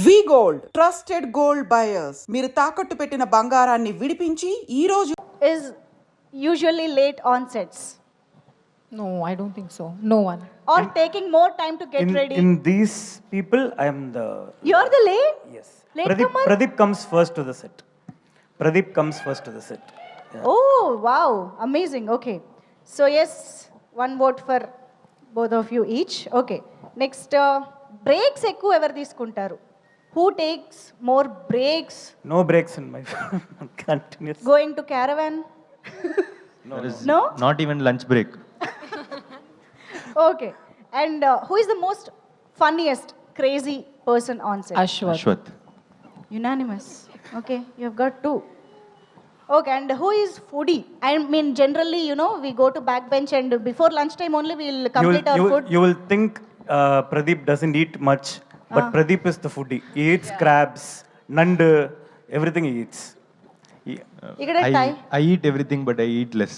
వి gold trusted gold buyers. మీరు తాకట్టు పెట్టిన బంగారాన్ని విడిపించి ఈ రోజు is usually late on sets No, I don't think so. No one. or taking more time to get ready. In these people, I am the You're the late? yes. Latecomer? Pradeep comes first to the set. Pradeep comes first to the set. Yeah. Oh, wow. Amazing. Okay. So, yes, one vote for both of you each. Okay. Next, breaks ఎక్కువ ఎవరు తీసుకుంటారు? Who takes more breaks? No breaks in my continuous. Going to caravan? There is No? not even lunch break. Okay. And who is the most funniest, crazy person on set? Ashwath. Ashwath. Unanimous. Okay, you have got two. Okay, and who is foodie? I mean, generally, you know, we go to backbench and before lunchtime only we'll complete our food. You will think Pradeep doesn't eat much, but Pradeep is the foodie. He eats crabs, nandu, everything he eats. Ikkada tie. I eat everything, but I eat less.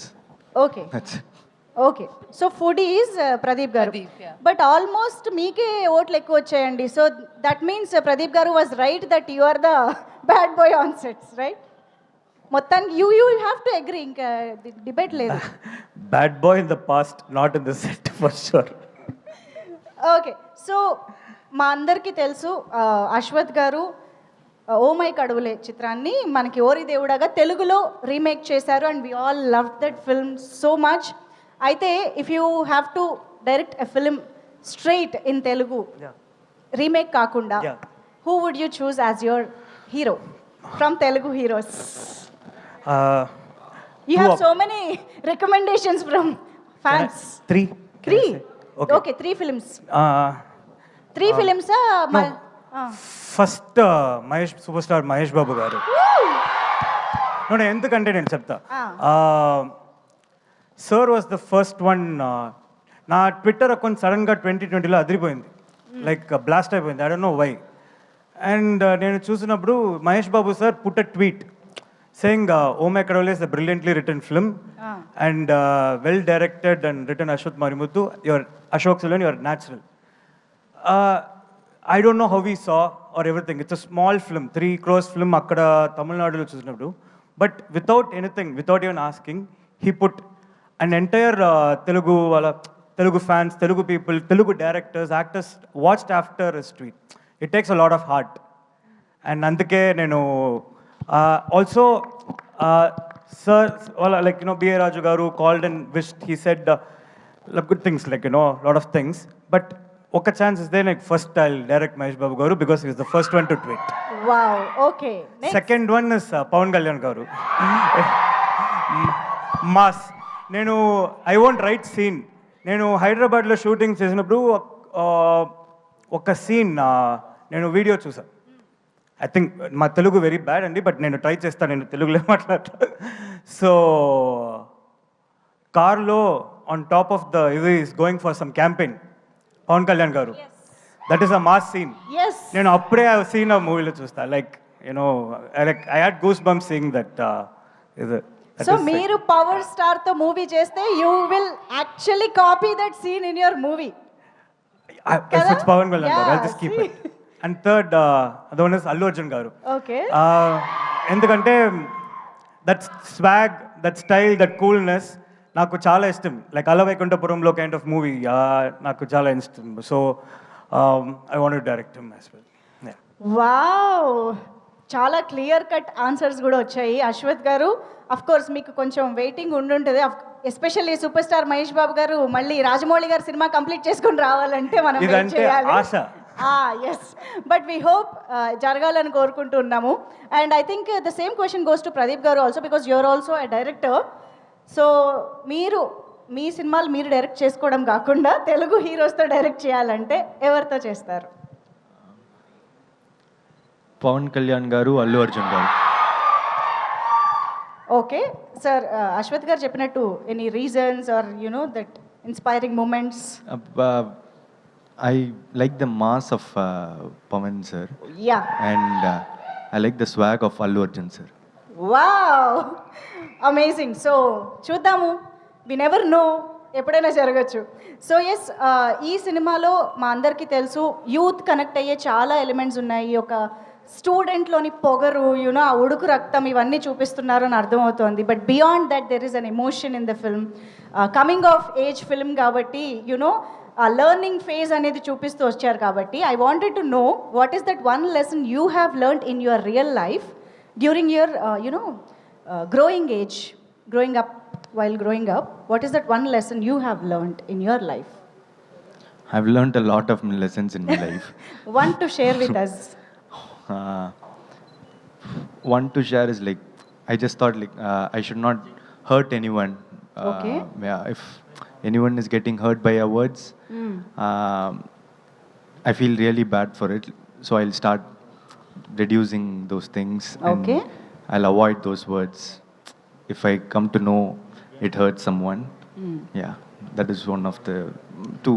Okay, That's it. okay. So foodie is Pradeep garu. But almost meeke ఓట్లు ఎక్కువ వచ్చాయండి. So that means Pradeep garu was right that you are the bad boy on sets, right? మొత్తానికి you have to agree, ఇంకా debate లేదు. Bad boy in the past, not in the set for sure. Okay, so మా అందరికీ తెలుసు అశ్వత్ గారు oh my Kadavule చిత్రాన్ని మనకి ఓరి దేవుడగా తెలుగులో రీమేక్ చేశారు and we all love that film so much. అయితే if you have to direct a film straight in Telugu remake కాకుండా Yeah. Who would you choose as your hero from Telugu heroes? You have so many recommendations from fans. Three. Three? Okay. Okay, three films. Uh, three films first Mahesh super star Mahesh Babu garu. No ఎందుకంటే నేను చెప్తా. Sir was the first one. నా Twitter account సడన్గా 2020లో అదిరిపోయింది, like blast అయిపోయింది. I don't know why. And నేను చూసినప్పుడు Mahesh Babu sir put a tweet saying Oh My Kadavale is a brilliantly written film and well directed and written Ashwath Marimuthu. You're Ashok Selvan, you're natural. I don't know how we saw or everything. It's a small film, 3 crores film akkada Tamil Nadu lo chusinapudu, but without anything, without even asking, he put an entire Telugu fans, Telugu people, Telugu directors, actors watched after his tweet. It takes a lot of heart. And అందుకే నేను also sir, like you know, B.A. Raju garu called and wished. He said good things, like you know, a lot of things, but oka chance is there, like first I'll direct Mahesh Babu garu because he is the first one to tweet. Wow. Okay, Second one is Pawan Kalyan garu. Mass. నేను I won't right scene. నేను హైదరాబాద్లో shooting చేసినప్పుడు ఒక scene నేను video చూసాను. I think మా Telugu very bad అండి, but నేను ట్రై చేస్తాను, నేను తెలుగులో మాట్లాడతా. సో కార్లో ఆన్ టాప్ ఆఫ్ ద ఇది is going for some campaign, Pawan Kalyan garu. That is a mass scene. Yes. నేను అప్పుడే ఆ సీన్ ఆ మూవీలో చూస్తా, like you know like I had goose bump seeing that ఇది. సో మీరు పవర్ స్టార్ తో మూవీ చేస్తే you will actually copy that scene in your movie. If it's Pawan Kalyan garu, I'll just keep it. And third, the one is Allu Arjun garu. Okay. ఎందుకంటే that swag, that style, that coolness నాకు చాలా ఇష్టం. Like అల వైకుంఠపురంలో kind of movie నాకు చాలా ఇష్టం. So I want to direct him as well. Wow, చాలా clear cut answers కూడా వచ్చాయి అశ్వత్ గారు. అఫ్ కోర్స్ మీకు కొంచెం వెయిటింగ్ ఉండుంటుంది, especially super star Mahesh Babu garu మళ్ళీ రాజమౌళి గారు సినిమా కంప్లీట్ చేసుకొని రావాలంటే మనం వెయిట్ ఇదంటే చేయాలి. ఆశ. ఎస్, బట్ వీ హోప్ జరగాలని కోరుకుంటున్నాము. And I think the same question goes to Pradeep garu also, because you're also a director. So మీరు మీ సినిమాలు మీరు డైరెక్ట్ చేసుకోవడం కాకుండా తెలుగు హీరోస్తో డైరెక్ట్ చేయాలంటే ఎవరితో చేస్తారు? పవన్ కళ్యాణ్ గారు, అల్లు అర్జున్ గారు. ఓకే సార్, అశ్వత్ గారు చెప్పినట్టు any reasons are you know that inspiring moments? I like the mass of Pawan sir. Yeah. And I like the swag of Allu Arjun sir. Wow. Amazing. So చూద్దాము, we never know ఎప్పుడైనా జరగచ్చు. So yes, ఈ సినిమాలో మా అందరికీ తెలుసు youth connect అయ్యే చాలా ఎలిమెంట్స్ ఉన్నాయి. ఒక స్టూడెంట్లోని పొగరు, యూనో ఆ ఉడుకు రక్తం ఇవన్నీ చూపిస్తున్నారు అని అర్థమవుతోంది. But beyond that there is an emotion in the film. Coming of age film కాబట్టి యునో ఆ లెర్నింగ్ ఫేజ్ అనేది చూపిస్తూ వచ్చారు కాబట్టి I wanted to know what is that one lesson you have learned in your real life during your growing age, growing up, while growing up, what is that one lesson you have learned in your life? I've learned a lot of lessons in my life. Want to share with us? One to share is like, I just thought like I should not hurt anyone. Okay. Yeah, if anyone is getting hurt by our words, I feel really bad for it. So I'll start reducing those things. Okay. And I'll avoid those words. If I come to know it hurts someone, yeah, that is one of the, to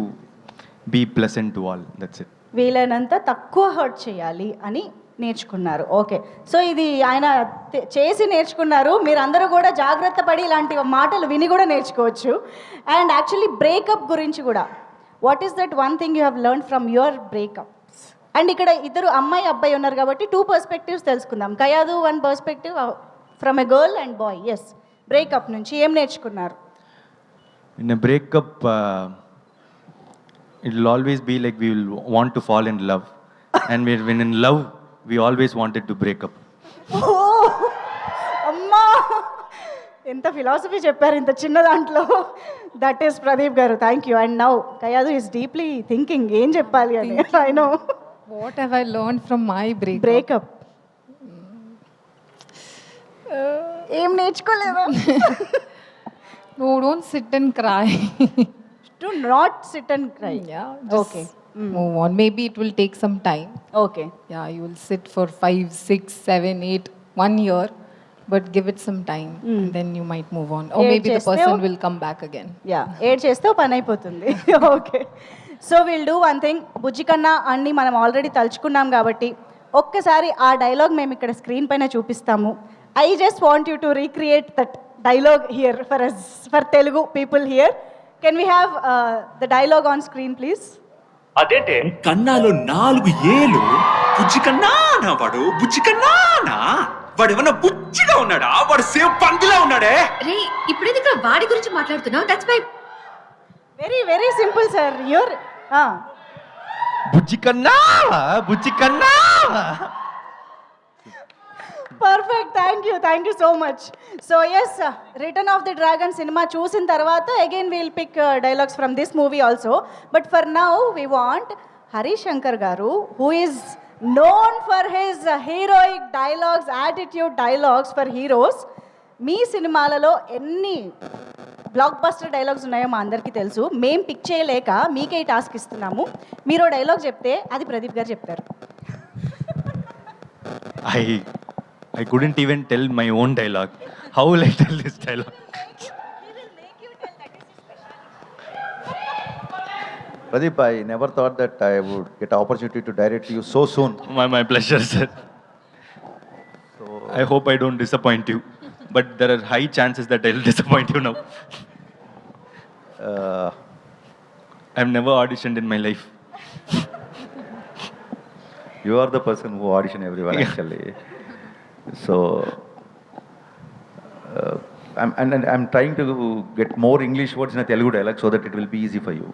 be pleasant to all, that's it. వీలైనంత తక్కువ hurt చేయాలి అని నేర్చుకున్నారు. Okay, so ఇది ఆయన చేసి నేర్చుకున్నారు. మీరందరూ కూడా జాగ్రత్త పడి ఇలాంటి మాటలు విని కూడా నేర్చుకోవచ్చు. అండ్ యాక్చువల్లీ బ్రేకప్ గురించి కూడా, what is that one thing you have learn from your breakups? And ఇక్కడ ఇద్దరు అమ్మాయి అబ్బాయి ఉన్నారు కాబట్టి 2 పర్స్పెక్టివ్స్ తెలుసుకుందాం. కయాదు 1 perspective from a girl and boy. Yes, breakup నుంచి ఏం నేర్చుకున్నారు? In a breakup, it will always be like we will want to fall in love. And when in love, we always wanted to break up. అమ్మా, ఎంత philosophy చెప్పారు ఇంత చిన్న దాంట్లో. That is Pradeep గారు, thank you. And now Kayadu is deeply thinking ఏం చెప్పాలి అని. I know. What have I learned from my breakup? Breakup ఏం నేర్చుకోలేదా? No, don't sit and cry. To not SIT and cry. Yeah, just Okay. move on. Maybe it will take some time. Okay. Yeah, you will sit for 5, 6, 7, 8, 1 year, but give it some time, and then you might move on. Or Yeah, maybe the just person now- will come back again. Yeah, add చేస్తే పని అయిపోతుంది. Okay, so will do one thing. Bujji Kanna అన్ని మనం already తలుచుకున్నాం కాబట్టి ఒక్కసారి ఆ dialogue మేము ఇక్కడ స్క్రీన్ పైన చూపిస్తాము. I just want you to recreate that dialogue here for Telugu people here. Can we have the dialogue on screen please? అదేంటే కన్నాలో 4 ఏళ్ళు బుజ్జి కన్నానా వాడు, బుజ్జి కన్నానా వాడు ఏమన్నా బుజ్జిగా ఉన్నాడా? వాడు సేవ్ పందిలా ఉన్నాడే. రే ఇప్పుడేది ఇక్కడ వాడి గురించి మాట్లాడుతున్నావు? That's my very very simple sir. Your Bujji kanna. Perfect, thank you so much. So yes, return of the dragon సినిమా చూసిన తర్వాత again we'll pick dialogues from this movie also. But for now we want Harish Shankar garu, who is known for his heroic dialogues, attitude dialogues for heroes. మీ సినిమాలలో ఎన్ని block buster dialogues ఉన్నాయో మా అందరికీ తెలుసు. మేం పిక్ చేయలేక మీకే ఈ టాస్క్ ఇస్తున్నాము. మీరు డైలాగ్ చెప్తే అది ప్రదీప్ గారు చెప్తారు. I couldn't even tell my own dialogue. How will I tell this dialogue? Pradeep, I never thought that I would get opportunity to direct you so soon. My pleasure, sir. I hope I don't disappoint you. But there are high chances that I'll disappoint you now. I've never auditioned in my life. You are the person who audition everyone actually. So, I'm trying to get more English words in a Telugu dialect so that it will be easy for you.